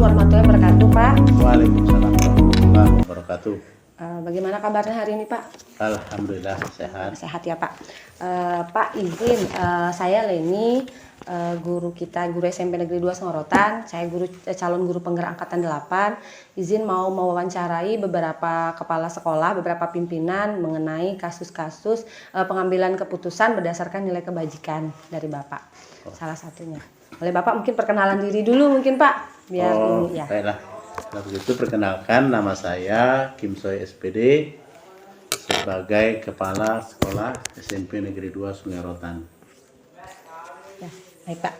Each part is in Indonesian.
warahmatullahi wabarakatuh, Pak. Waalaikumsalam warahmatullahi wabarakatuh. Bagaimana kabarnya hari ini, Pak? Alhamdulillah sehat. Sehat ya, Pak. Pak, izin, saya Leni, guru SMP Negeri 2 Sengorotan. Saya calon guru penggerak angkatan 8. Izin mau mewawancarai beberapa kepala sekolah, beberapa pimpinan mengenai kasus-kasus pengambilan keputusan berdasarkan nilai kebajikan dari Bapak. Salah satunya. Boleh Bapak mungkin perkenalan diri dulu mungkin, Pak? Biar ini ya. Baiklah. Kalau begitu perkenalkan, nama saya Kim Soy SPD sebagai Kepala Sekolah SMP Negeri 2 Sungai Rotan. Ya, baik Pak.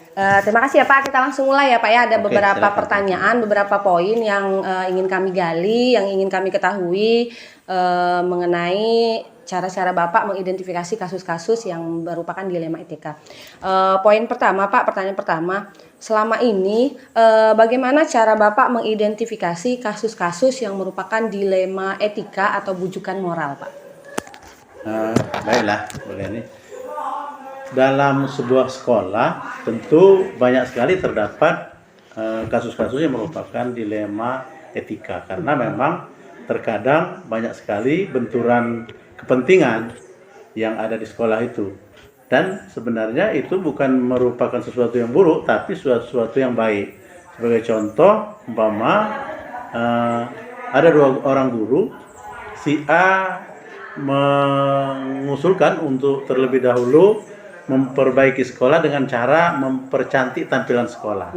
Terima kasih ya Pak. Kita langsung mulai ya Pak ya. Ada beberapa silakan. pertanyaan, beberapa poin yang ingin kami gali, yang ingin kami ketahui mengenai cara-cara Bapak mengidentifikasi kasus-kasus yang merupakan dilema etika. Poin pertama Pak, pertanyaan pertama. Selama ini bagaimana cara Bapak mengidentifikasi kasus-kasus yang merupakan dilema etika atau bujukan moral Pak? Baiklah, boleh nih. Dalam sebuah sekolah tentu banyak sekali terdapat kasus-kasus yang merupakan dilema etika karena memang terkadang banyak sekali benturan kepentingan yang ada di sekolah itu. Dan sebenarnya itu bukan merupakan sesuatu yang buruk, tapi sesuatu yang baik. Sebagai contoh, umpama ada dua orang guru, si A mengusulkan untuk terlebih dahulu memperbaiki sekolah dengan cara mempercantik tampilan sekolah.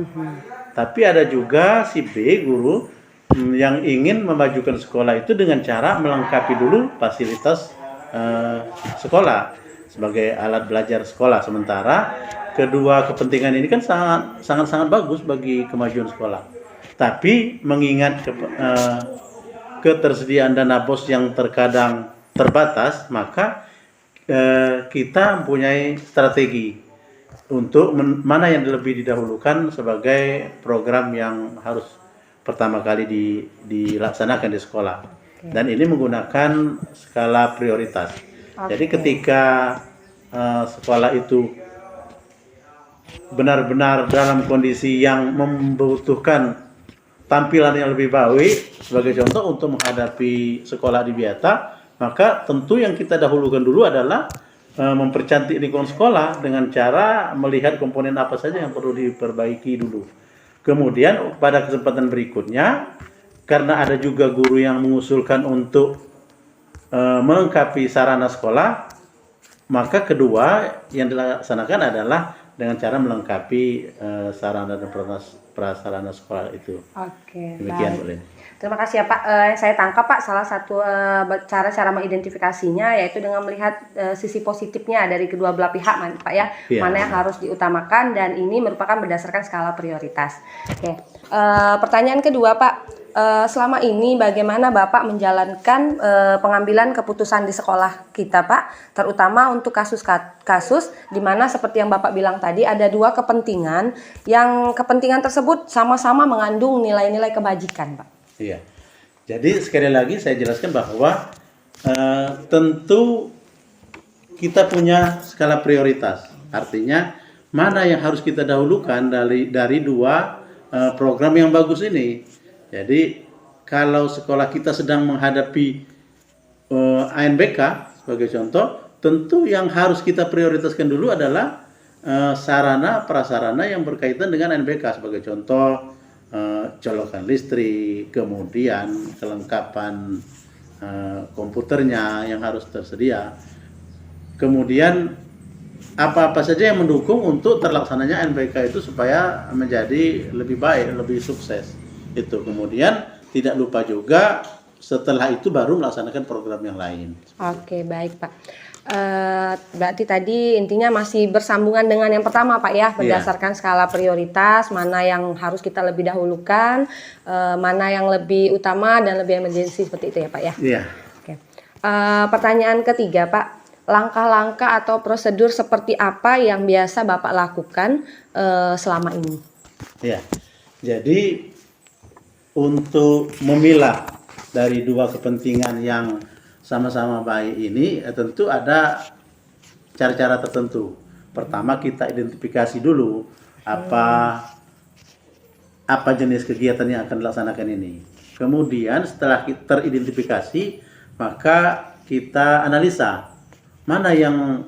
Tapi ada juga si B, guru, yang ingin memajukan sekolah itu dengan cara melengkapi dulu fasilitas sekolah sebagai alat belajar sekolah. Sementara kedua kepentingan ini kan sangat bagus bagi kemajuan sekolah. Tapi mengingat ketersediaan dana BOS yang terkadang terbatas, maka kita mempunyai strategi untuk mana yang lebih didahulukan sebagai program yang harus pertama kali dilaksanakan di sekolah. Dan ini menggunakan skala prioritas. Jadi ketika sekolah itu benar-benar dalam kondisi yang membutuhkan tampilan yang lebih baik, sebagai contoh untuk menghadapi sekolah di Biata, maka tentu yang kita dahulukan dulu adalah mempercantik lingkungan sekolah dengan cara melihat komponen apa saja yang perlu diperbaiki dulu. Kemudian pada kesempatan berikutnya, karena ada juga guru yang mengusulkan untuk melengkapi sarana sekolah, maka kedua yang dilaksanakan adalah dengan cara melengkapi sarana dan prasarana sekolah itu. Oke, demikian baik. Boleh. Terima kasih ya Pak. Yang saya tangkap Pak, salah satu cara mengidentifikasinya yaitu dengan melihat sisi positifnya dari kedua belah pihak Pak ya. Mana yang harus diutamakan, dan ini merupakan berdasarkan skala prioritas. Oke. Pertanyaan kedua Pak. Selama ini bagaimana Bapak menjalankan pengambilan keputusan di sekolah kita Pak, terutama untuk kasus-kasus di mana seperti yang Bapak bilang tadi ada dua kepentingan yang kepentingan tersebut sama-sama mengandung nilai-nilai kebajikan Pak. Iya. Jadi sekali lagi saya jelaskan bahwa tentu kita punya skala prioritas. Artinya mana yang harus kita dahulukan dari dua program yang bagus ini. Jadi kalau sekolah kita sedang menghadapi ANBK sebagai contoh, tentu yang harus kita prioritaskan dulu adalah sarana prasarana yang berkaitan dengan ANBK. Sebagai contoh, colokan listrik, kemudian kelengkapan komputernya yang harus tersedia, kemudian apa-apa saja yang mendukung untuk terlaksananya ANBK itu supaya menjadi lebih baik, lebih sukses. Itu kemudian tidak lupa juga setelah itu baru melaksanakan program yang lain. Oke, baik Pak. Berarti tadi intinya masih bersambungan dengan yang pertama Pak ya, berdasarkan skala prioritas, mana yang harus kita lebih dahulukan, mana yang lebih utama dan lebih emergensi, seperti itu ya Pak ya. Iya. Oke. Pertanyaan ketiga Pak, langkah-langkah atau prosedur seperti apa yang biasa Bapak lakukan selama ini? Iya. Jadi untuk memilah dari dua kepentingan yang sama-sama baik ini, tentu ada cara-cara tertentu. Pertama, kita identifikasi dulu apa apa jenis kegiatan yang akan dilaksanakan ini. Kemudian setelah teridentifikasi, maka kita analisa mana yang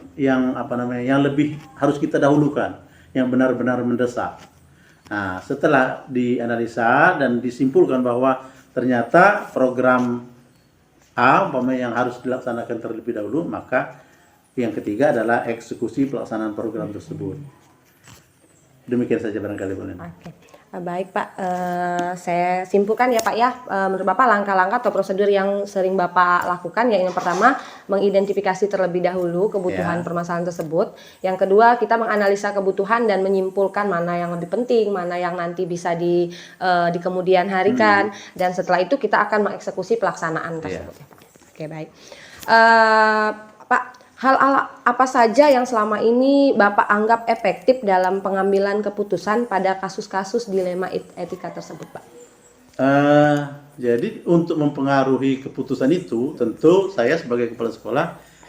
lebih harus kita dahulukan, yang benar-benar mendesak. Nah, setelah dianalisa dan disimpulkan bahwa ternyata program A yang harus dilaksanakan terlebih dahulu, maka yang ketiga adalah eksekusi pelaksanaan program tersebut. Demikian saja barangkali Bu Lena. Oke. Baik Pak, saya simpulkan ya Pak ya, menurut Bapak langkah-langkah atau prosedur yang sering Bapak lakukan ya, yang pertama mengidentifikasi terlebih dahulu kebutuhan permasalahan tersebut, yang kedua kita menganalisa kebutuhan dan menyimpulkan mana yang lebih penting, mana yang nanti bisa di kemudian harikan, dan setelah itu kita akan mengeksekusi pelaksanaan tersebut ya Pak. Oke baik, Pak, hal apa saja yang selama ini Bapak anggap efektif dalam pengambilan keputusan pada kasus-kasus dilema etika tersebut, Pak? Jadi untuk mempengaruhi keputusan itu, tentu saya sebagai kepala sekolah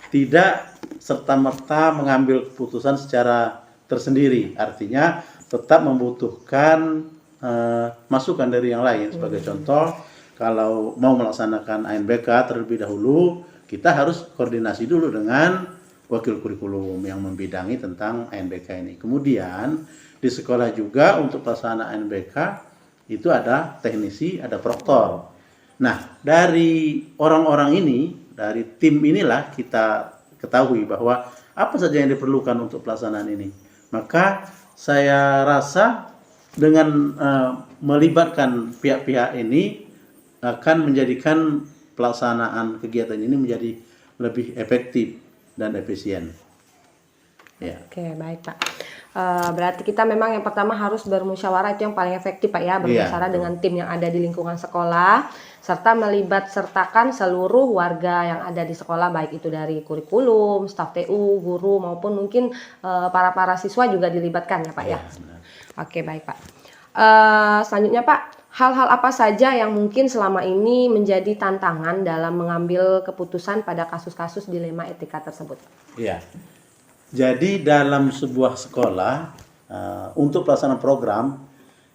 tidak serta-merta mengambil keputusan secara tersendiri. Artinya tetap membutuhkan masukan dari yang lain. Sebagai contoh, kalau mau melaksanakan ANBK terlebih dahulu, kita harus koordinasi dulu dengan wakil kurikulum yang membidangi tentang ANBK ini. Kemudian di sekolah juga untuk pelaksanaan ANBK itu ada teknisi, ada proktor. Nah, dari orang-orang ini, dari tim inilah kita ketahui bahwa apa saja yang diperlukan untuk pelaksanaan ini. Maka saya rasa dengan melibatkan pihak-pihak ini akan menjadikan pelaksanaan kegiatan ini menjadi lebih efektif dan efisien. Ya. Oke, baik Pak. Berarti kita memang yang pertama harus bermusyawarah, itu yang paling efektif Pak ya, bermusyawarah dengan tim yang ada di lingkungan sekolah, serta sertakan seluruh warga yang ada di sekolah, baik itu dari kurikulum, staf TU, guru, maupun mungkin para siswa juga dilibatkan ya Pak ya. Oke, baik Pak. Selanjutnya Pak, hal-hal apa saja yang mungkin selama ini menjadi tantangan dalam mengambil keputusan pada kasus-kasus dilema etika tersebut? Iya. Jadi dalam sebuah sekolah untuk pelaksanaan program,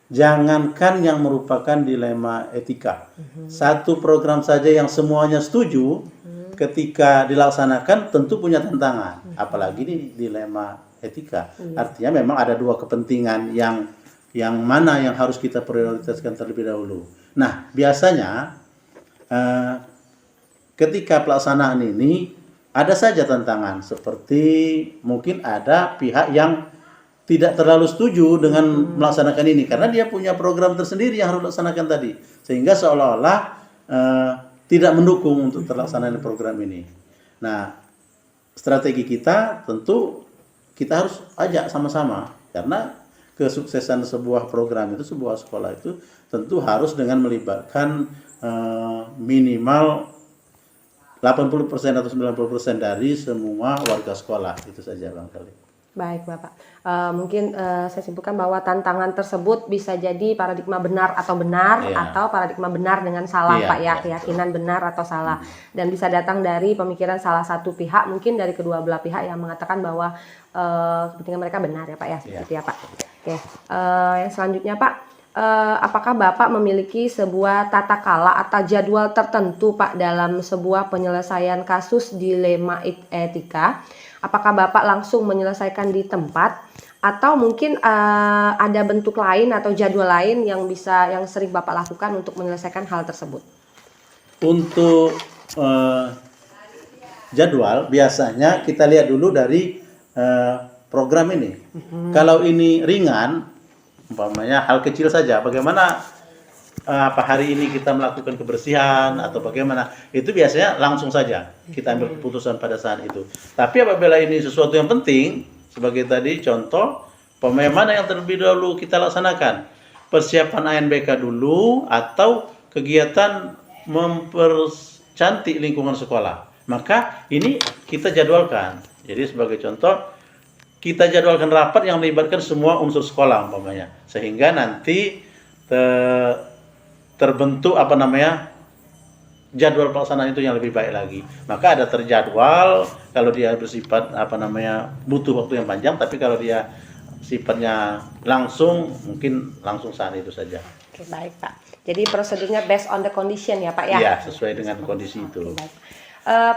jangankan yang merupakan dilema etika. Satu program saja yang semuanya setuju, ketika dilaksanakan tentu punya tantangan. Apalagi ini dilema etika. Artinya memang ada dua kepentingan yang mana yang harus kita prioritaskan terlebih dahulu. Nah, biasanya ketika pelaksanaan ini ada saja tantangan, seperti mungkin ada pihak yang tidak terlalu setuju dengan melaksanakan ini karena dia punya program tersendiri yang harus dilaksanakan tadi, sehingga seolah-olah tidak mendukung untuk terlaksananya program ini. Nah, strategi kita tentu kita harus ajak sama-sama, karena kesuksesan sebuah program itu, sebuah sekolah itu tentu harus dengan melibatkan minimal 80% atau 90% dari semua warga sekolah. Itu saja barangkali. Baik Bapak, mungkin saya simpulkan bahwa tantangan tersebut bisa jadi paradigma benar atau benar, atau paradigma benar dengan salah Pak ya, keyakinan benar atau salah, dan bisa datang dari pemikiran salah satu pihak, mungkin dari kedua belah pihak yang mengatakan bahwa kepentingan mereka benar ya Pak ya, seperti ya Pak. Oke, yang selanjutnya Pak, apakah Bapak memiliki sebuah tata kala atau jadwal tertentu Pak dalam sebuah penyelesaian kasus dilema etika? Apakah Bapak langsung menyelesaikan di tempat, atau mungkin ada bentuk lain atau jadwal lain yang sering Bapak lakukan untuk menyelesaikan hal tersebut? Untuk jadwal biasanya kita lihat dulu dari program ini. Kalau ini ringan, umpamanya hal kecil saja, bagaimana hari ini kita melakukan kebersihan atau bagaimana, itu biasanya langsung saja kita ambil keputusan pada saat itu. Tapi apabila ini sesuatu yang penting, sebagai tadi contoh, mana yang terlebih dahulu kita laksanakan, persiapan ANBK dulu atau kegiatan mempercantik lingkungan sekolah, maka ini kita jadwalkan. Jadi sebagai contoh, kita jadwalkan rapat yang melibatkan semua unsur sekolah umpamanya, sehingga nanti terbentuk jadwal pelaksanaan itu yang lebih baik lagi. Maka ada terjadwal kalau dia bersifat butuh waktu yang panjang, tapi kalau dia sifatnya langsung, mungkin langsung saat itu saja. Oke, baik Pak. Jadi prosedurnya based on the condition ya Pak ya? Iya, sesuai dengan kondisi itu. Oke, baik.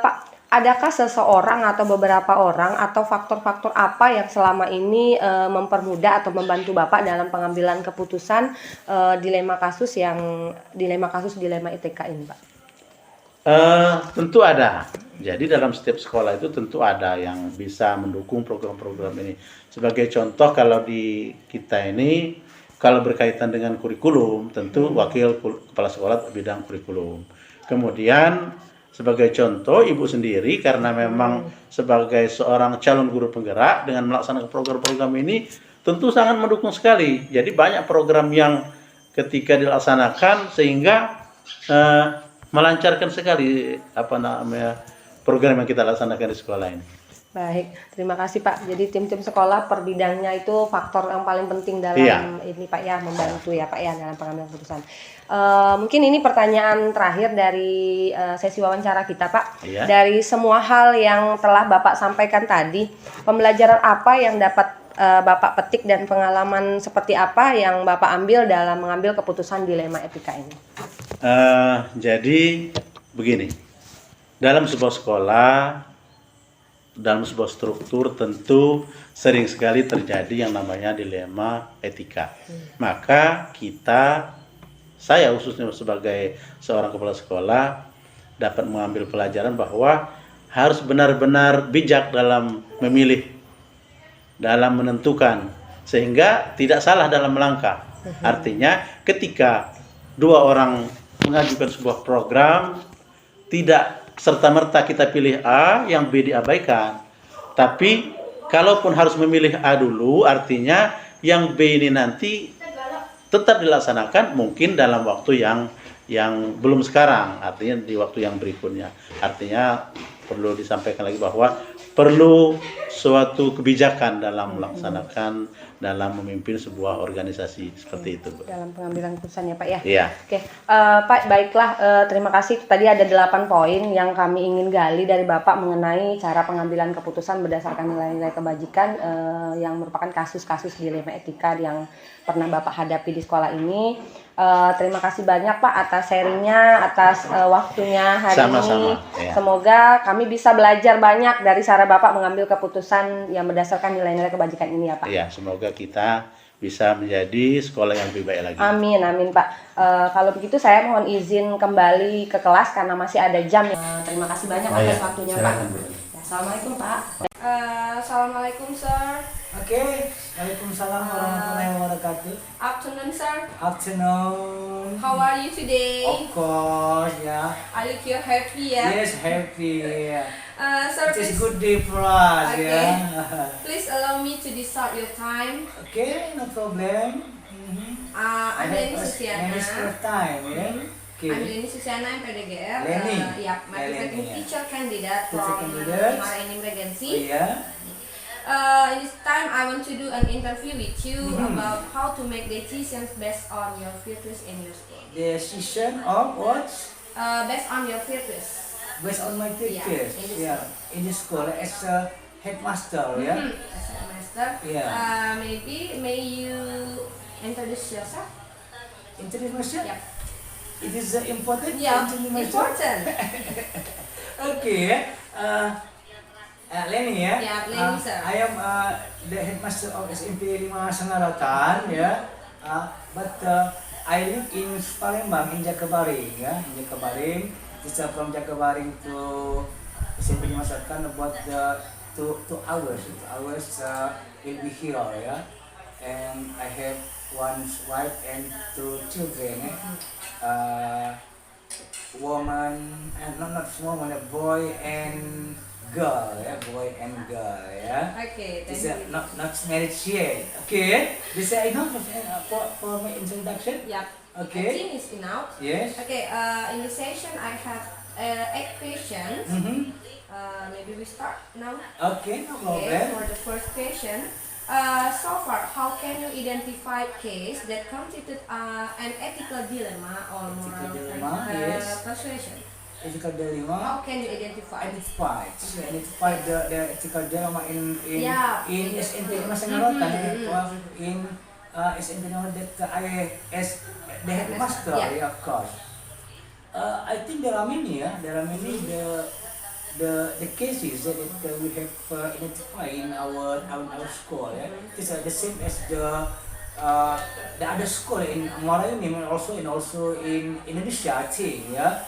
Pak, adakah seseorang atau beberapa orang atau faktor-faktor apa yang selama ini mempermudah atau membantu Bapak dalam pengambilan keputusan dilema kasus dilema ITK ini Pak? Tentu ada. Jadi dalam setiap sekolah itu tentu ada yang bisa mendukung program-program ini. Sebagai contoh kalau di kita ini, kalau berkaitan dengan kurikulum, tentu wakil kepala sekolah bidang kurikulum. Kemudian sebagai contoh ibu sendiri karena memang sebagai seorang calon guru penggerak dengan melaksanakan program-program ini tentu sangat mendukung sekali. Jadi banyak program yang ketika dilaksanakan sehingga melancarkan sekali program yang kita laksanakan di sekolah ini. Baik, terima kasih Pak. Jadi tim-tim sekolah per bidangnya itu faktor yang paling penting dalam ini Pak ya, membantu ya Pak ya dalam pengambilan keputusan. Mungkin ini pertanyaan terakhir dari sesi wawancara kita Pak. Iya. Dari semua hal yang telah Bapak sampaikan tadi, pembelajaran apa yang dapat Bapak petik dan pengalaman seperti apa yang Bapak ambil dalam mengambil keputusan dilema etika ini? Jadi begini, dalam sebuah sekolah, dalam sebuah struktur tentu sering sekali terjadi yang namanya dilema etika. Maka saya khususnya sebagai seorang kepala sekolah dapat mengambil pelajaran bahwa harus benar-benar bijak dalam memilih, dalam menentukan, sehingga tidak salah dalam melangkah. Artinya ketika dua orang mengajukan sebuah program, tidak serta-merta kita pilih A, yang B diabaikan. Tapi kalaupun harus memilih A dulu, artinya yang B ini nanti tetap dilaksanakan mungkin dalam waktu yang belum sekarang, artinya di waktu yang berikutnya. Artinya perlu disampaikan lagi bahwa perlu suatu kebijakan dalam melaksanakan, dalam memimpin sebuah organisasi seperti itu. Dalam pengambilan keputusan ya Pak ya? Iya. Oke, Pak baiklah, terima kasih. Tadi ada 8 poin yang kami ingin gali dari Bapak mengenai cara pengambilan keputusan berdasarkan nilai-nilai kebajikan yang merupakan kasus-kasus dilema etika yang pernah Bapak hadapi di sekolah ini. Terima kasih banyak Pak atas sharingnya, atas waktunya hari ini. Ya. Semoga kami bisa belajar banyak dari cara Bapak mengambil keputusan yang berdasarkan nilai-nilai kebajikan ini ya Pak. Ya, semoga kita bisa menjadi sekolah yang lebih baik lagi. Amin, amin Pak. Kalau begitu saya mohon izin kembali ke kelas karena masih ada jam. Terima kasih banyak atas waktunya Pak. Ya, Assalamualaikum Pak. Assalamualaikum Sir. Okay. Waalaikumsalam warahmatullahi wabarakatuh. Afternoon Sir. Afternoon. How are you today? Of course, yeah. Are you feel happy ya? Yes, happy. Sir, It is please, good day for us, Okay. yeah. please allow me to start your time. Okay, no problem. I'm Leni Susiana. Manage your time, yeah. Okay. I'm Leni Susiana, I'm PDGR. Leni. Marketing Leni, yeah. teacher candidate Teacher from candidate. Marketing Regency. Oh, yeah. In this time, I want to do an interview with you about how to make decisions based on your filters and your skin. Decision of what? Based on your filters. Based on my pictures. in this Yeah. In the school as a headmaster, yeah. As a master. Yeah. Maybe may you introduce yourself? Introduce myself. Yep. It is important. Yeah, to introduce myself? important. Okay. Leni ya. Yeah, Leni, sir. I am the headmaster of SMP 5 Sengarautan ya. But I live in Palembang in Jakabaring ya. In Jakabaring. It's from Jakabaring to SMP 5 Sengarautan about the 2 hours. 2 hours will be here ya. And I have one wife and 2 children. Woman and not woman, a boy and girl, yeah, boy and girl, yeah. Okay, thank It's you. not married yet. Okay, this is enough for my introduction. Yep. Okay. I think it's enough. Yes. Okay. In this session, I have 8 questions. Maybe we start now. Okay, no Okay. problem. For the first question, so far, how can you identify case that constitute an ethical dilemma or moral Ethical dilemma, yes. persuasion? ethical dilemma. How can you identify? Identify the ethical dilemma in Yeah. in SMP Mas Ngaratan in SMP that I as the headmaster, Yeah. yeah, of course. I think there are many the cases that we have identified in our school. Yeah, it's the same as the other school in Marayuni and also in Indonesia, I think. Yeah,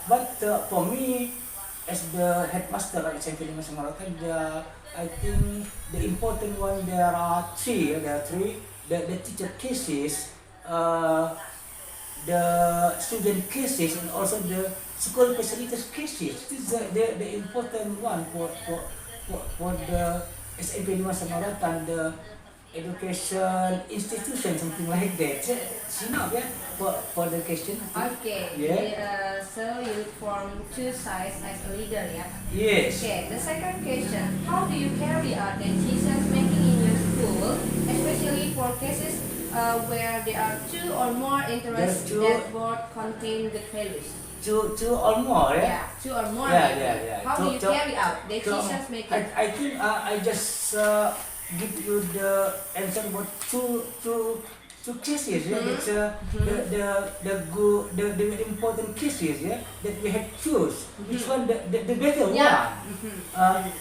but for me as the headmaster at SMP Mas Ngaratan, I think the important one there are three. The teacher cases. The student cases and also the school facilities cases. This is the important one for the SMP Mas Ngaratan, the education institution, something like that. Enough, yeah, for the question. Okay. Yeah. So you form two sides as a leader, yeah. Yes. Okay. The second question: how do you carry out decisions making in your school, especially for cases where there are two or more interests There are two- that both contain good values? Two or more, yeah. Yeah, two or more. Yeah, maybe. yeah, yeah. How do you Two- carry out decisions making? I think I just give you the answer about two cases. Yeah, that's the good the important cases. Yeah, that we have choose. Which one the better Yeah. one?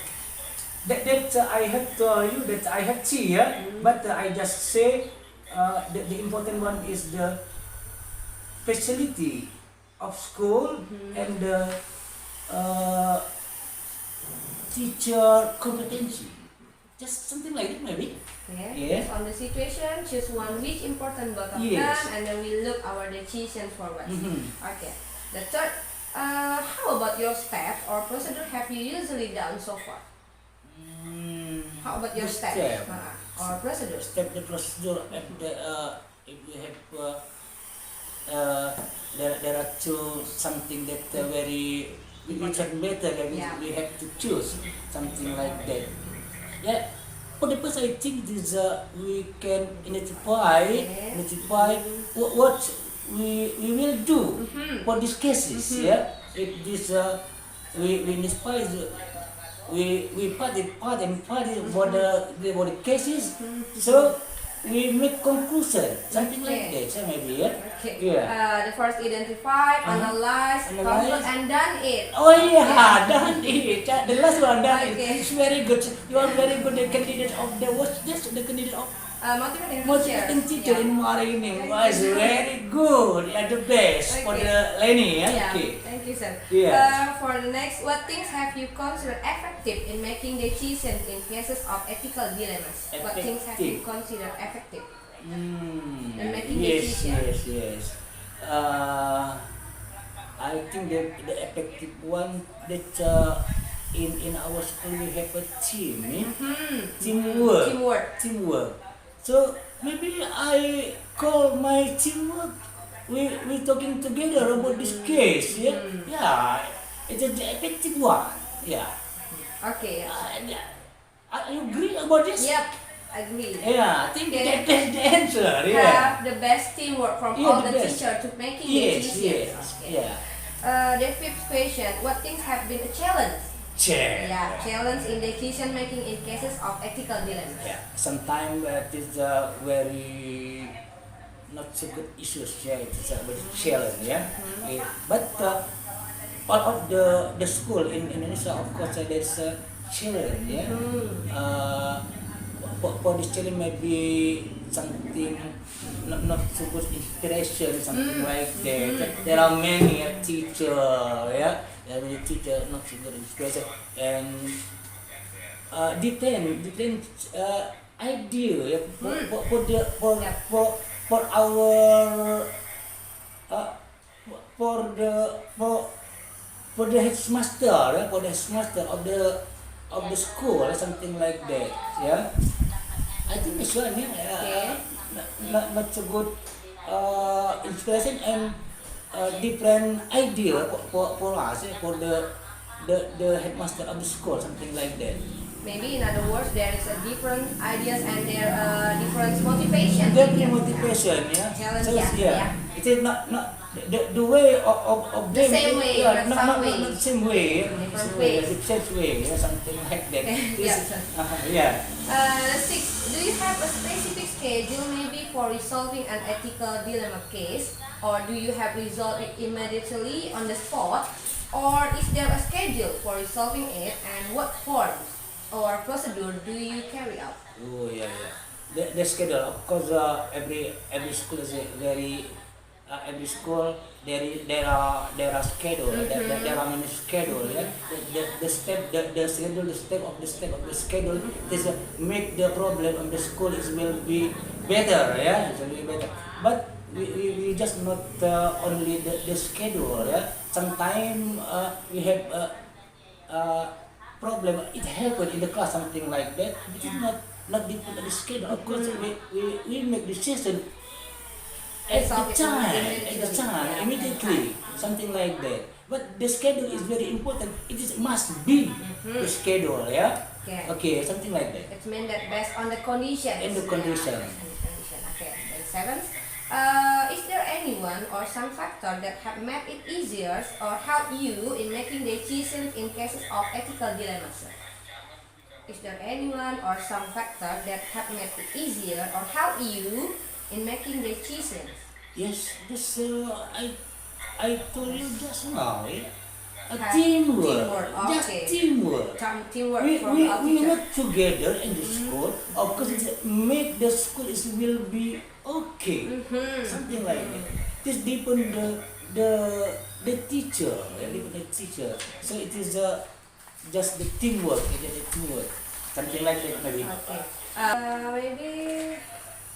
That I have told you that I have three. Yeah, but I just say the important one is the facility of school and the teacher competency. Just something like that maybe. Okay. Yeah. Based on the situation, choose one which important both of Yes. them, and then we look our decision forward. Mhm. Okay. The third, how about your steps or procedure have you usually done so far? How about your The steps step. or procedures? Step the procedure and if we have there are two something that very which are better and Yeah. we have to choose something like that. Yeah. For the first, I think this we can identify what we will do for these cases. Yeah. If this we identify we part and part for the cases. So we make conclusion something like Okay. that. So maybe yeah. Okay. Yeah. The first identify, analyze, Analyze. conclude, and done it. Oh yeah, done it. The last one done it. Okay. It's very good. You are very good. The candidate of the what's this? The candidate of Motivating motivating teacher Yeah. in Marayuni. Thank Was you. very good. Yeah, the best for Okay. the Lenny. Yeah. Yeah, Okay. thank you, sir. Yeah. For the next, what things have you considered effective in making decisions in cases of ethical dilemmas? What things have you Effective. considered effective? Mm, And making yes, decision. yes. I think the effective one that in our school we have a team, teamwork. So maybe I call my teamwork. We talking together about this case. Yeah, yeah. It's the effective one. Yeah. Okay. You agree about this? Yep, agree. Yeah, I think Okay. that's the answer. Yeah. Have the best teamwork from Yeah, all the the best. teachers to making Yes, decisions. yes, Okay. yeah. The fifth question: what things have been a challenge? Check. Yeah, challenge in decision making in cases of ethical dilemmas. Yeah. Sometimes it is very not so good issues. Yeah, it's a very challenge. Yeah. But all of the school in Indonesia, of course, there's a challenge. Yeah. For this challenge, maybe something not so good inspiration, something like that. There are many teacher. Yeah. There are many teacher not so good inspiration and depend idea yeah, for our for the headmaster for the headmaster of the school something like that yeah I think this one yeah not so good inspiration and different idea for us for the headmaster of the school something like that. Maybe in other words, there is a different ideas and there different motivation. Different motivation, yeah. Challenge, So, yeah. It is not the way of The them. same way, Yeah, but some way. not the same way. Different Way, ways. different way, yeah, something like that. Yeah. Yeah. 6. Do you have a specific schedule maybe for resolving an ethical dilemma case, or do you have resolved it immediately on the spot, or is there a schedule for resolving it, and what forms or procedure do you carry out? Oh yeah, yeah. The schedule, of course, every school is a very every school there are schedule. There are many schedule. Yeah. The step the schedule the step of the schedule is make the problem of the school is will be better. Yeah, it will be better. But we just not only the schedule. Yeah. Sometimes we have problem. It happened in the class something like that. It is not depend on the schedule. Of course, we make decision at Resolve the it time, yeah. immediately, something like that. But the schedule is very important. It is must be the schedule, yeah. Okay. Okay, something like that. It means that based on the conditions. In the condition. Yeah, based on the condition. Okay. Then 7. Is there anyone or some factor that have made it easier or help you in making decisions in cases of ethical dilemmas? Is there anyone or some factor that have made it easier or help you in making decisions? Yes, this I told you just now. Eh? A Teamwork, teamwork, okay. just teamwork. Some teamwork We from our we teacher. work together in the school. Of course, it make the school is will be okay. Something like that. This depend the teacher, depend the teacher. So it is just the teamwork. It is the teamwork. Something like that maybe. Okay. Maybe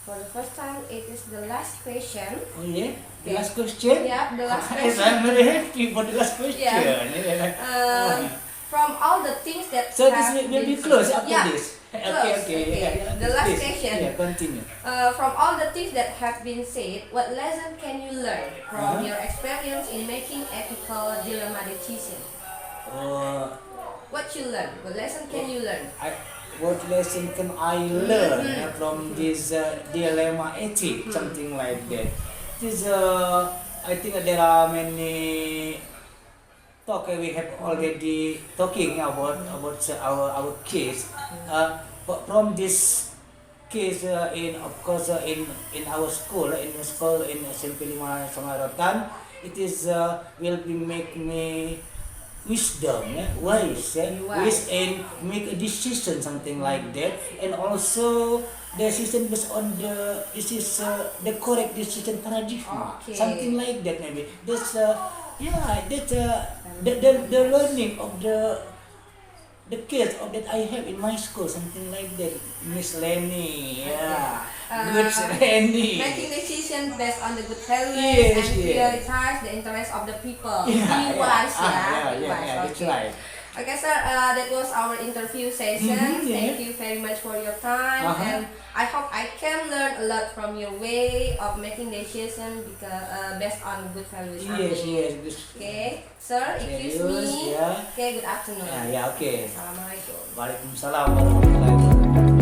for the first time it is the last question. Oh yeah. The Okay. last question. Yeah, the last Yes, question. I'm very happy for the last question. Yeah. From all the things that So this have will be been close said- after yeah, this. close, Okay. Yeah. The last Please. question. Yeah, continue. From all the things that have been said, what lesson can you learn from your experience in making ethical dilemma decisions? What you learn? What lesson can you learn? What lesson can I learn from this dilemma ethic, something like that? This I think there are many talk we have already talking about our case. From this case in of course in our school in SMP 5 Songaratan, it is will be make me wisdom, wise, wise and make a decision, something like that, and also decision based on the correct decision paradigm, Okay. something like that maybe. That's the learning of the case of that I have in my school, something like that. Miss Lenny, yeah, good Lenny. Making decisions based on the good values Yes, and yes. prioritize the interest of the people. Yeah, Be wise, yeah, Be wise. that's Okay. right. Okay, sir. That was our interview session. Yeah. Thank you very much for your time, and I hope I can learn a lot from your way of making decisions because based on good values. Yes, Amin. yes, this. Okay, sir. Excuse Serious, me. yeah. Okay, good afternoon. Ya, oke. Assalamualaikum. Waalaikumsalam warahmatullahi wabarakatuh.